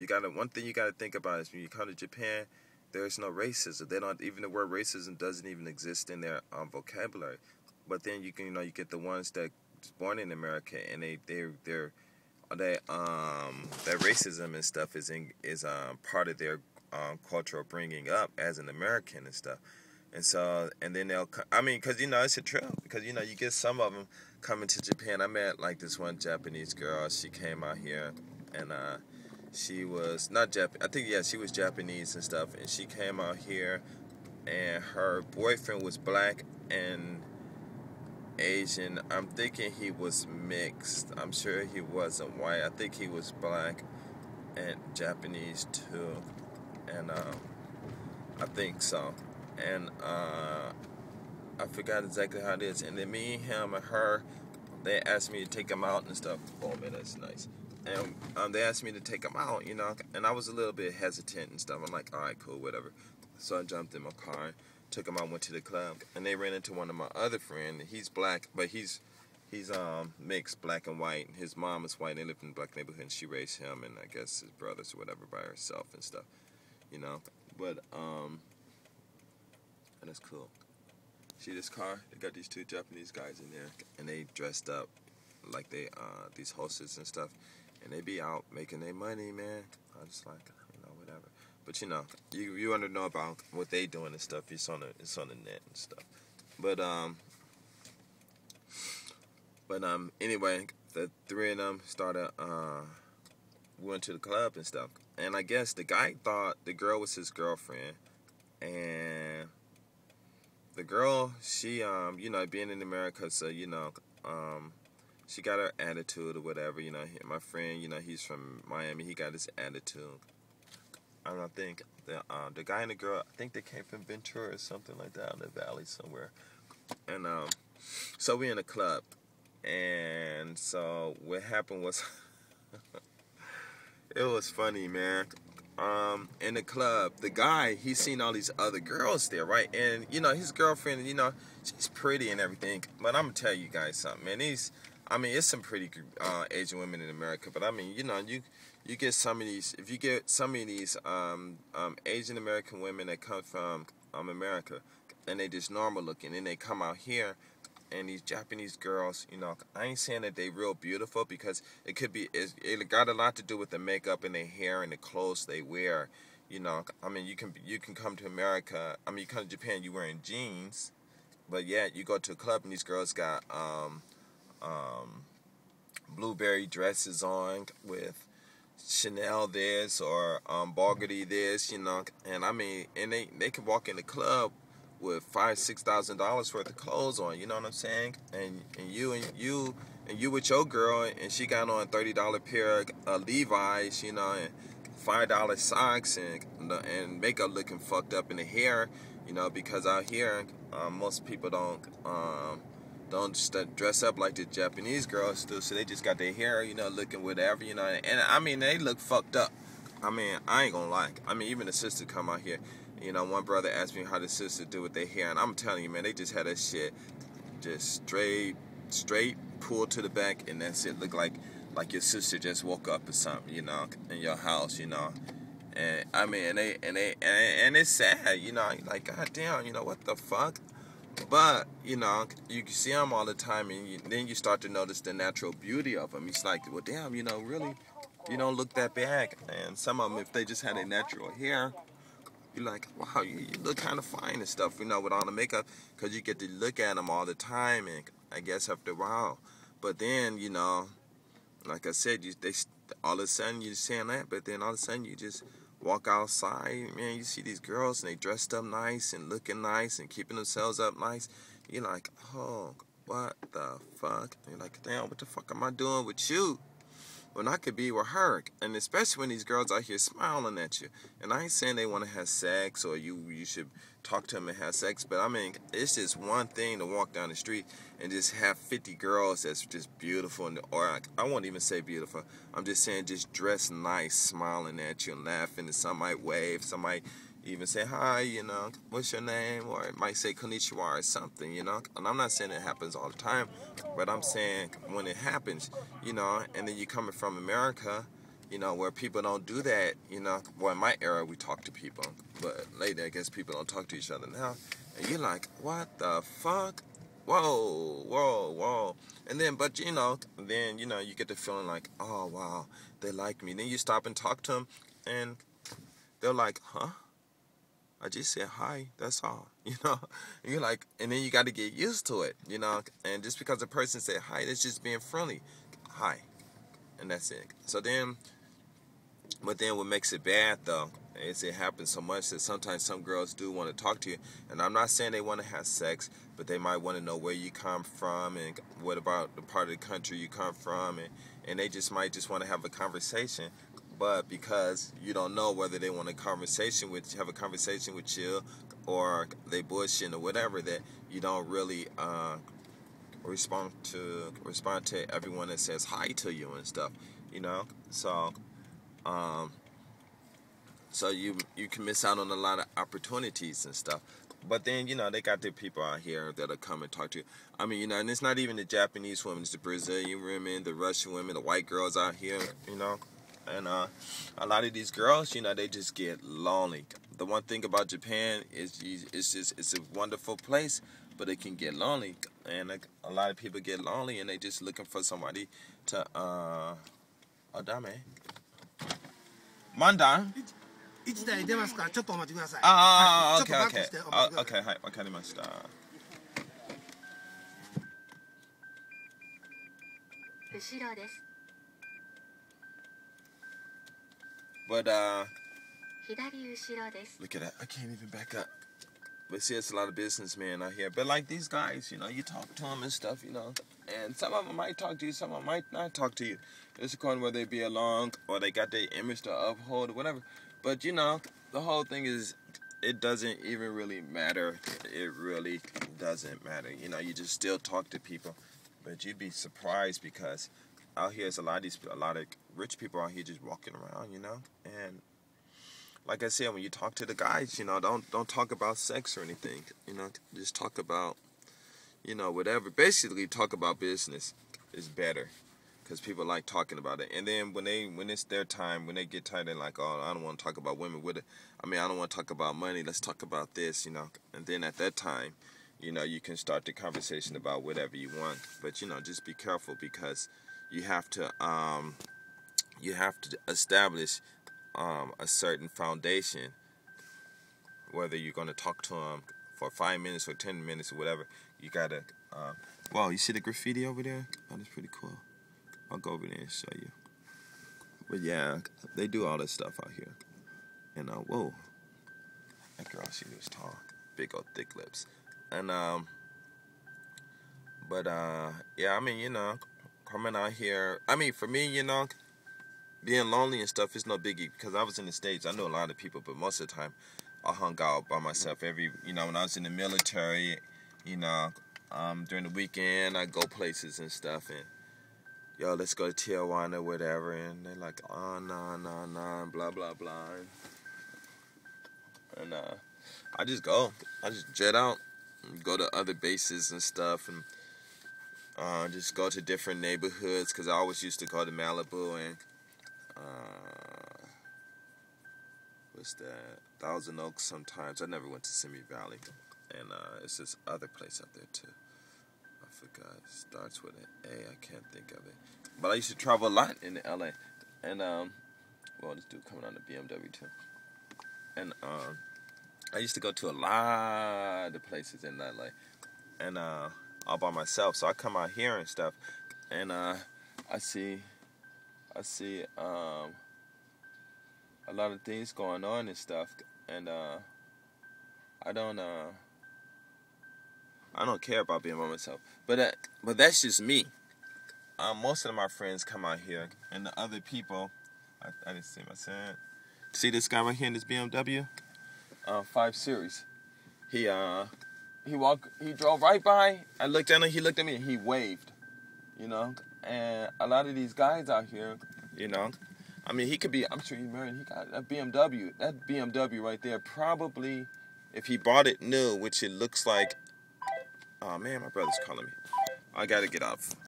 one thing you gotta think about is when you come to Japan, there's no racism. They don't even the word racism doesn't even exist in their vocabulary. But then you can you get the ones that was born in America and that racism and stuff is part of their cultural bringing up as an American and stuff. And so, and then I mean, because, it's a trip. Because, you get some of them coming to Japan. I met, like, this one Japanese girl. She came out here, and she was not Japanese. I think, yeah, she was Japanese and stuff. And she came out here, and her boyfriend was black and Asian. I'm thinking he was mixed. I'm sure he wasn't white. I think he was black and Japanese, too. And I think so. And I forgot exactly how it is. And then me, him, and her, they asked me to take them out and stuff. Oh man, that's nice. And they asked me to take them out, and I was a little bit hesitant and stuff. I'm like, all right, cool, whatever. So I jumped in my car, took them out, went to the club, and they ran into one of my other friends. He's black, but he's mixed black and white. His mom is white. They lived in a black neighborhood, and she raised him and I guess his brothers or whatever by herself and stuff, But and that's cool. See this car? They got these two Japanese guys in there, and they dressed up like they these hostess and stuff, and they be out making their money, man. I just like whatever. But you want to know about what they doing and stuff. It's on the net and stuff. But anyway, the three of them started went to the club and stuff, and I guess the guy thought the girl was his girlfriend, and the girl, she, being in America, so, she got her attitude or whatever, my friend, he's from Miami, he got his attitude, and I think the guy and the girl, I think they came from Ventura or something like that, in the valley somewhere, and, so we in a club, and so what happened was, it was funny, man. In the club, the guy, he's seen all these other girls there, right? And, his girlfriend, she's pretty and everything. But I'm going to tell you guys something, man. It's some pretty Asian women in America. But, you get some of these, if you get some of these Asian American women that come from America, and they just normal looking, and they come out here, and these Japanese girls, I ain't saying that they real beautiful because it could be, it got a lot to do with the makeup and their hair and the clothes they wear. You can come to America. You come to Japan, you wearing jeans, but yet you go to a club and these girls got blueberry dresses on with Chanel this or Bulgari this, and and they can walk in the club with $5,000-$6,000 worth of clothes on, you know what I'm saying? And you with your girl, and she got on $30 pair of Levi's, and $5 socks and makeup looking fucked up in the hair, because out here most people don't just dress up like the Japanese girls do, so they just got their hair, looking whatever, and they look fucked up. I ain't gonna lie. Even the sister come out here. One brother asked me how the sister do with their hair, and I'm telling you, man, they just had that shit just straight pulled to the back, and that's it. Look like your sister just woke up or something, in your house, And and it's sad, like goddamn, what the fuck? But you can see them all the time, and then you start to notice the natural beauty of them. It's like, well, damn, really, you don't look that bad. And some of them, if they just had a natural hair, you're like, wow, you look kind of fine and stuff, with all the makeup, because you get to look at them all the time, and I guess after a while. But then, like I said, all of a sudden you're saying that, but then all of a sudden you just walk outside, man, you see these girls, and they dressed up nice, and looking nice, and keeping themselves up nice. You're like, oh, what the fuck? And you're like, damn, what the fuck am I doing with you when I could be with her? And especially when these girls out here smiling at you. And I ain't saying they want to have sex or you should talk to them and have sex, but it's just one thing to walk down the street and just have 50 girls that's just beautiful, or I won't even say beautiful. I'm just saying just dressed nice, smiling at you and laughing, and some might wave, some might even say hi, what's your name, or it might say konnichiwa or something, and I'm not saying it happens all the time, but I'm saying when it happens, and then you coming from America, you know, where people don't do that, you know. Well, in my era, we talk to people, but later, I guess people don't talk to each other now. And you're like, what the fuck? Whoa, whoa, whoa. And then, but you know, then, you know, you get the feeling like, oh, wow, they like me. Then you stop and talk to them, and they're like, huh? I just said hi, that's all, you know. And you're like, and then you got to get used to it, you know. And just because a person said hi, that's just being friendly. Hi. And that's it. So then, but then what makes it bad, though, is it happens so much that sometimes some girls do want to talk to you. And I'm not saying they want to have sex, but they might want to know where you come from and what about the part of the country you come from. And they just might just want to have a conversation. But because you don't know whether they want have a conversation with you, or they bullshitting or whatever, that you don't really respond to everyone that says hi to you and stuff, you know. So so you can miss out on a lot of opportunities and stuff. But then, you know, they got their people out here that'll come and talk to you. I mean, you know, and it's not even the Japanese women, it's the Brazilian women, the Russian women, the white girls out here, you know. And a lot of these girls, you know, they just get lonely. The one thing about Japan is it's a wonderful place, but it can get lonely. And a lot of people get lonely, and they just looking for somebody to Adame. Mandan. 1台出ますからちょっとお待ちください。ああ、ちょっとバックしてお待ちください。OK、はい、わかりました。後ろです。But左後ろです。 look at that, I can't even back up. But see, it's a lot of businessmen out here. But like these guys, you know, you talk to them and stuff, you know. And some of them might talk to you, some of them might not talk to you. It's according to whether they be along or they got their image to uphold or whatever. But, you know, the whole thing is, it doesn't even really matter. It really doesn't matter. You know, you just still talk to people. But you'd be surprised because out here, it's a lot of rich people out here just walking around, you know. And like I said, when you talk to the guys, you know, don't talk about sex or anything. You know, just talk about, you know, whatever. Basically, talk about business is better. Because people like talking about it. And then when it's their time, when they get tired, they're like, oh, I don't want to talk about women with it. I mean, I don't want to talk about money. Let's talk about this, you know. And then at that time, you know, you can start the conversation about whatever you want. But, you know, just be careful because you have to establish a certain foundation, whether you're going to talk to them for 5 minutes or 10 minutes or whatever. You got to, wow, you see the graffiti over there? Oh, that's pretty cool. I'll go over there and show you. But yeah, they do all this stuff out here. And whoa, that girl, she was tall, big old thick lips. And but yeah, I mean, you know, coming out here, I mean, for me, you know, being lonely and stuff is no biggie because I was in the States. I know a lot of people, but most of the time, I hung out by myself. You know, when I was in the military, you know, during the weekend, I go places and stuff and. Yo, let's go to Tijuana or whatever, and they're like, oh, no, blah, blah, blah. And I just jet out, and go to other bases and stuff, and just go to different neighborhoods, because I always used to go to Malibu and, what's that, Thousand Oaks sometimes. I never went to Simi Valley, and it's this other place out there, too. I forgot. It starts with an A. I can't think of it. But I used to travel a lot in LA. And, well, this dude coming on the BMW, too. And, I used to go to a lot of places in LA. And, all by myself. So I come out here and stuff. And, I see, a lot of things going on and stuff. And, I don't care about being by myself, but that's just me. Most of my friends come out here, and the other people, I didn't see my son. See this guy right here in this BMW, 5 Series. He drove right by. I looked at him. He looked at me, and he waved. You know, and a lot of these guys out here, you know, I mean, he could be. I'm sure he's married. He got a BMW. That BMW right there, probably, if he bought it new, which it looks like. Oh man, my brother's calling me. I gotta get off.